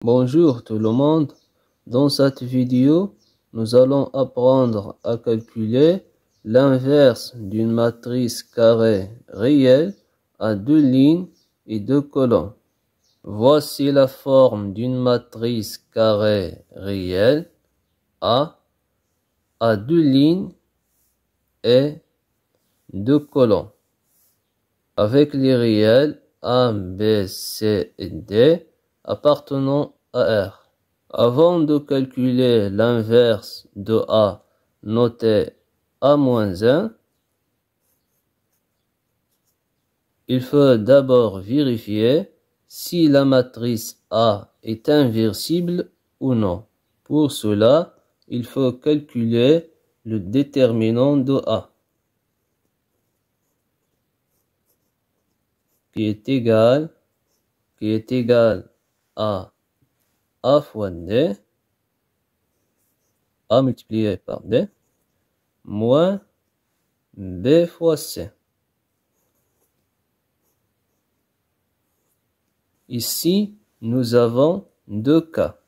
Bonjour tout le monde, dans cette vidéo, nous allons apprendre à calculer l'inverse d'une matrice carrée réelle à deux lignes et deux colonnes. Voici la forme d'une matrice carrée réelle à deux lignes et deux colonnes, avec les réels A, B, C et D appartenant à R. Avant de calculer l'inverse de A noté A-1, il faut d'abord vérifier si la matrice A est inversible ou non. Pour cela, il faut calculer le déterminant de A, qui est égal à A fois D, A multiplié par D, moins B fois C. Ici, nous avons deux cas.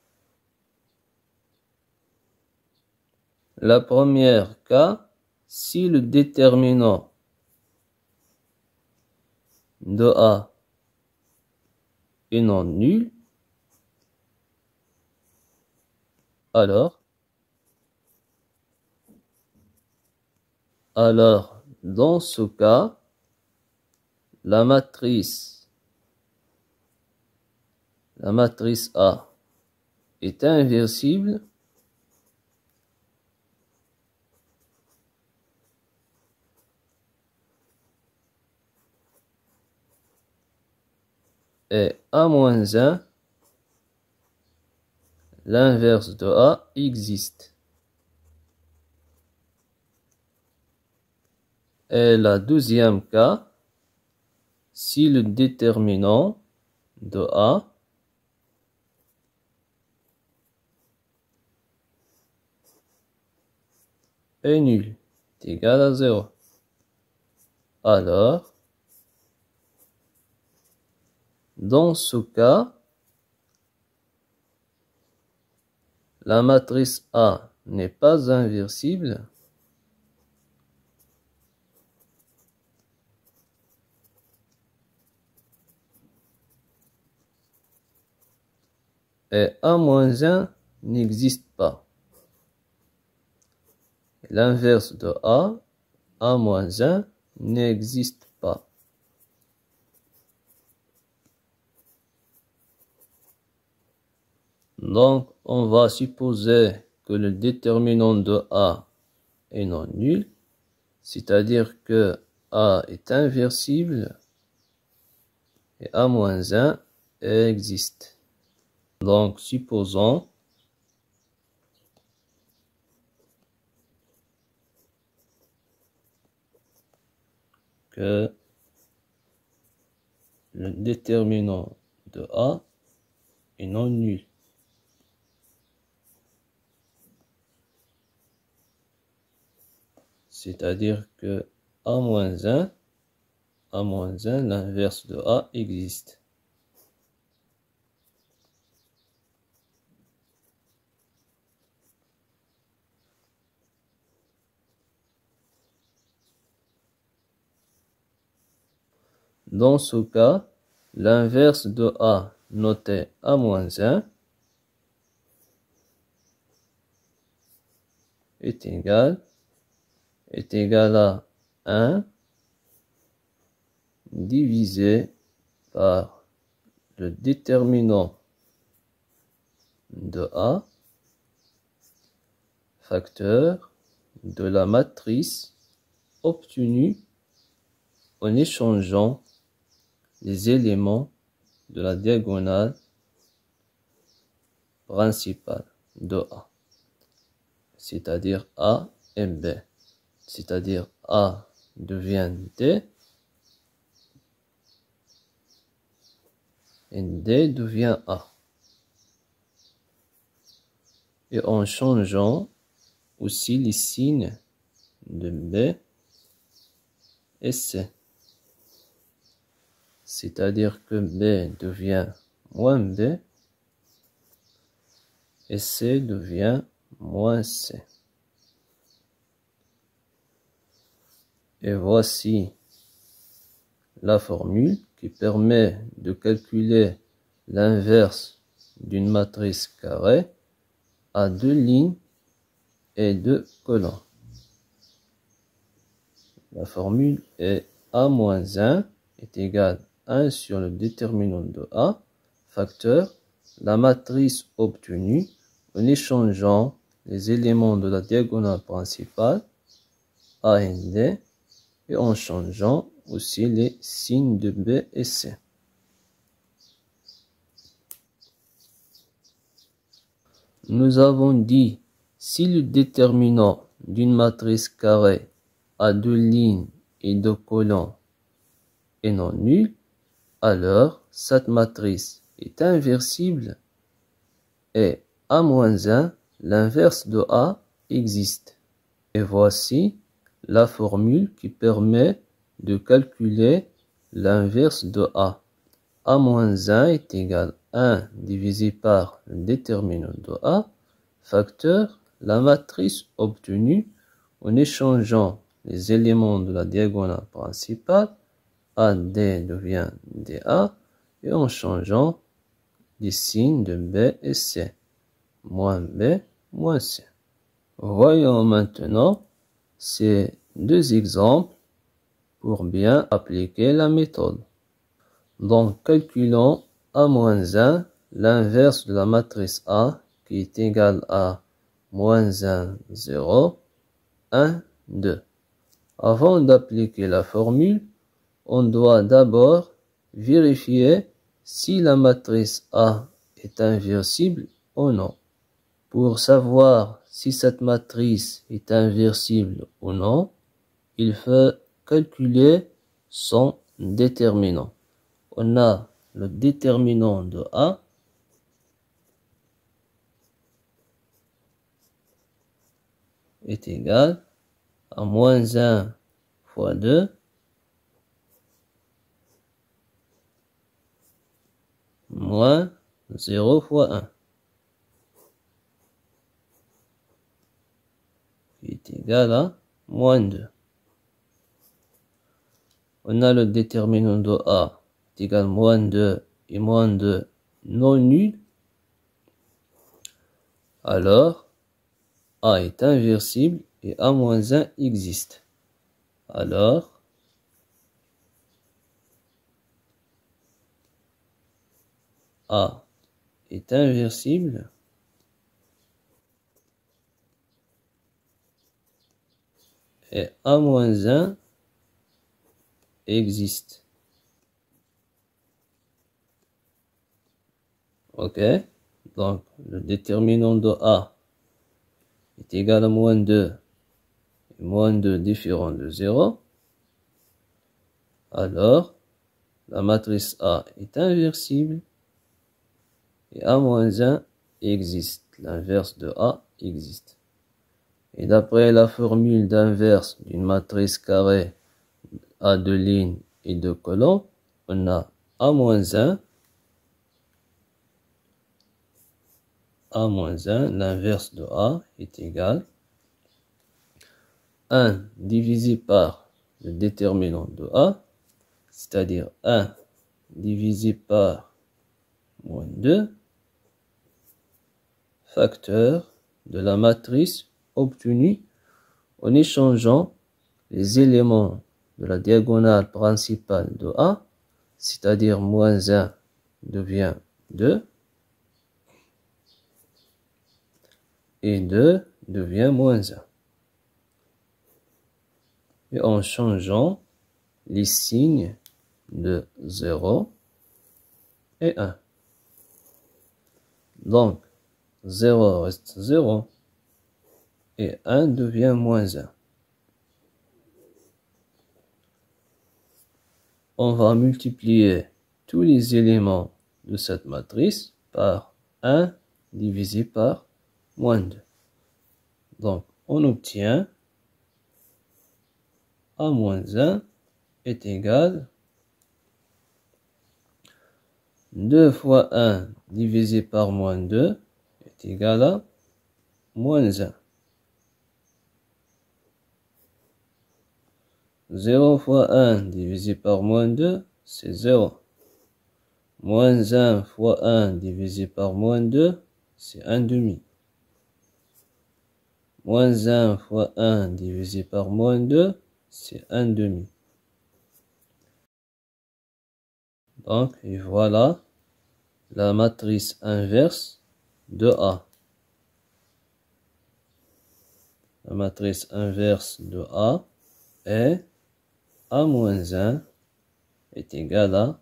La première cas, si le déterminant de A est non nul, alors dans ce cas, la matrice A est inversible et A-1, l'inverse de A existe. Et la deuxième cas, si le déterminant de A est nul, est égal à 0. Alors, dans ce cas, la matrice A n'est pas inversible et A-1 n'existe pas. L'inverse de A-1 n'existe pas. Donc, on va supposer que le déterminant de A est non nul, c'est-à-dire que A est inversible et A-1 existe. Donc, supposons que le déterminant de A est non nul. C'est-à-dire que A-1, l'inverse de A existe. Dans ce cas, l'inverse de A noté A-1 est égal à 1 divisé par le déterminant de A, facteur de la matrice obtenue en échangeant les éléments de la diagonale principale de A, c'est-à-dire A et B. C'est-à-dire A devient D et D devient A. Et en changeant aussi les signes de B et C. C'est-à-dire que B devient moins B et C devient moins C. Et voici la formule qui permet de calculer l'inverse d'une matrice carrée à 2 lignes et 2 colonnes. La formule est A-1 est égal à 1 sur le déterminant de A, facteur la matrice obtenue en échangeant les éléments de la diagonale principale A et D et en changeant aussi les signes de B et C. Nous avons dit si le déterminant d'une matrice carrée à 2 lignes et 2 colonnes est non nul, alors cette matrice est inversible et A-1, l'inverse de A, existe. Et voici la formule qui permet de calculer l'inverse de A. A-1 est égal à 1 divisé par le déterminant de A, facteur la matrice obtenue en échangeant les éléments de la diagonale principale, AD devient DA, et en changeant les signes de B et C, moins B, moins C. Voyons maintenant ces deux exemples pour bien appliquer la méthode. Donc, calculons A-1, l'inverse de la matrice A, qui est égal à moins 1, 0, 1, 2. Avant d'appliquer la formule, on doit d'abord vérifier si la matrice A est inversible ou non. Pour savoir si cette matrice est inversible ou non, il faut calculer son déterminant. On a le déterminant de A est égal à moins 1 fois 2 moins 0 fois 1 qui est égal à moins 2. On a le déterminant de A est égal à moins 2 et moins 2 non nul. Alors, A est inversible et A-1 existe. Alors, A est inversible et A-1 existe. Ok? Donc, le déterminant de A est égal à moins 2 et moins 2 différent de 0. Alors, la matrice A est inversible et A-1 existe. L'inverse de A existe. Et d'après la formule d'inverse d'une matrice carrée à 2 lignes et 2 colonnes, on a A-1, l'inverse de A est égal à 1 divisé par le déterminant de A, c'est-à-dire 1 divisé par moins 2, facteur de la matrice obtenue en échangeant les éléments de la diagonale principale de A, c'est-à-dire moins 1 devient 2, et 2 devient moins 1. Et en changeant les signes de 0 et 1. Donc, 0 reste 0 et 1 devient moins 1. On va multiplier tous les éléments de cette matrice par 1 divisé par moins 2. Donc, on obtient A moins 1 est égal à 2 fois 1 divisé par moins 2 est est égal à moins 1. 0 fois 1 divisé par moins 2, c'est 0. Moins 1 fois 1 divisé par moins 2, c'est 1 demi. Moins 1 fois 1 divisé par moins 2, c'est 1 demi. Donc, et voilà la matrice inverse de A. La matrice inverse de A est A moins 1 est égal à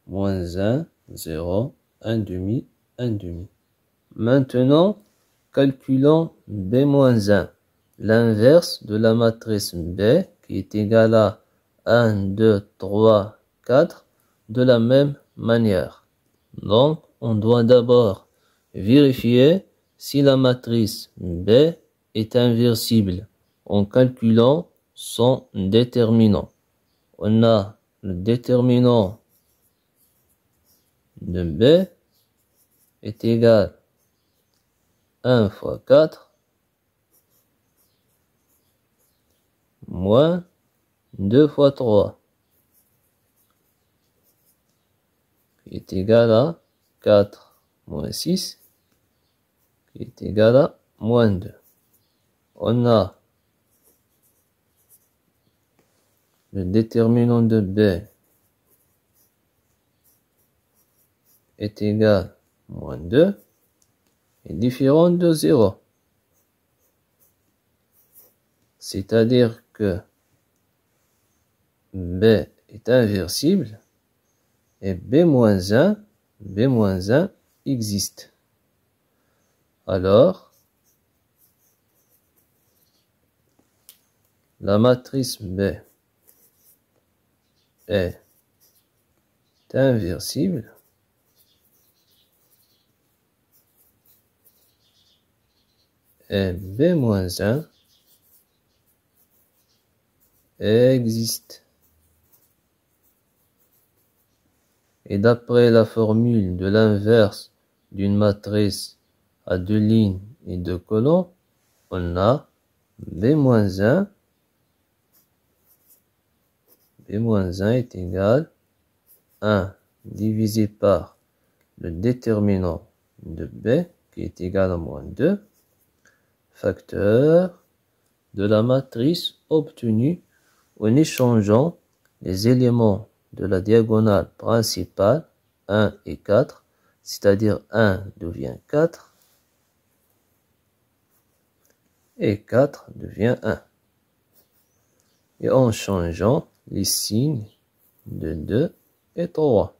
moins 1, 0, 1 demi, 1 demi. Maintenant, calculons B-1, l'inverse de la matrice B qui est égale à 1, 2, 3, 4 de la même manière. Donc, on doit d'abord vérifier si la matrice B est inversible en calculant son déterminant. On a le déterminant de B est égal à 1 fois 4 moins 2 fois 3 qui est égal à 4 moins 6 qui est égal à moins 2. On a le déterminant de B est égal à moins 2 est différent de 0. C'est-à-dire que B est inversible et B-1 existe. Alors, la matrice B est inversible et B-1 existe. Et d'après la formule de l'inverse d'une matrice à deux lignes et deux colonnes, on a B-1 est égal à 1 divisé par le déterminant de B qui est égal à moins 2, facteur de la matrice obtenue en échangeant les éléments de la diagonale principale 1 et 4, c'est-à-dire 1 devient 4 et 4 devient 1. Et en changeant les signes de 2 et 3.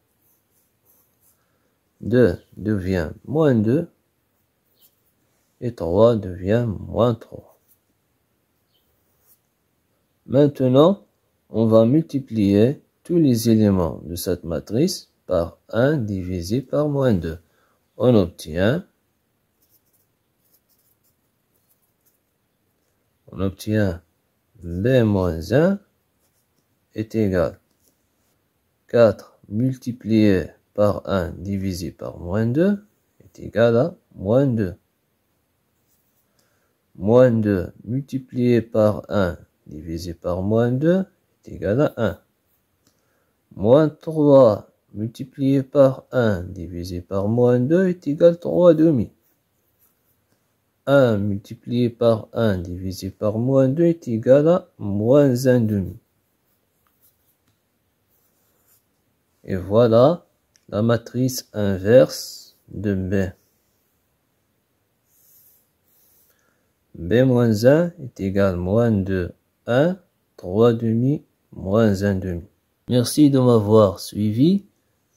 2 devient moins 2 et 3 devient moins 3. Maintenant, on va multiplier tous les éléments de cette matrice par 1 divisé par moins 2. On obtient B-1 est égal à 4 multiplié par 1 divisé par moins 2 est égal à moins 2. Moins 2 multiplié par 1 divisé par moins 2 est égal à 1. Moins 3 multiplié par 1 divisé par moins 2 est égal à 3 demi. 1 multiplié par 1 divisé par moins 2 est égal à moins 1 demi. Et voilà la matrice inverse de B. B-1 est égal à moins 2, 1, 3 demi, moins 1 demi. Merci de m'avoir suivi.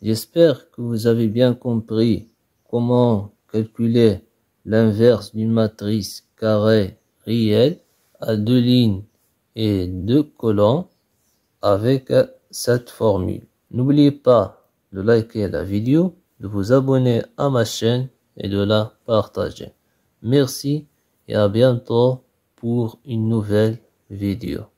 J'espère que vous avez bien compris comment calculer l'inverse d'une matrice carrée réelle à deux lignes et deux colonnes avec cette formule. N'oubliez pas de liker la vidéo, de vous abonner à ma chaîne et de la partager. Merci et à bientôt pour une nouvelle vidéo.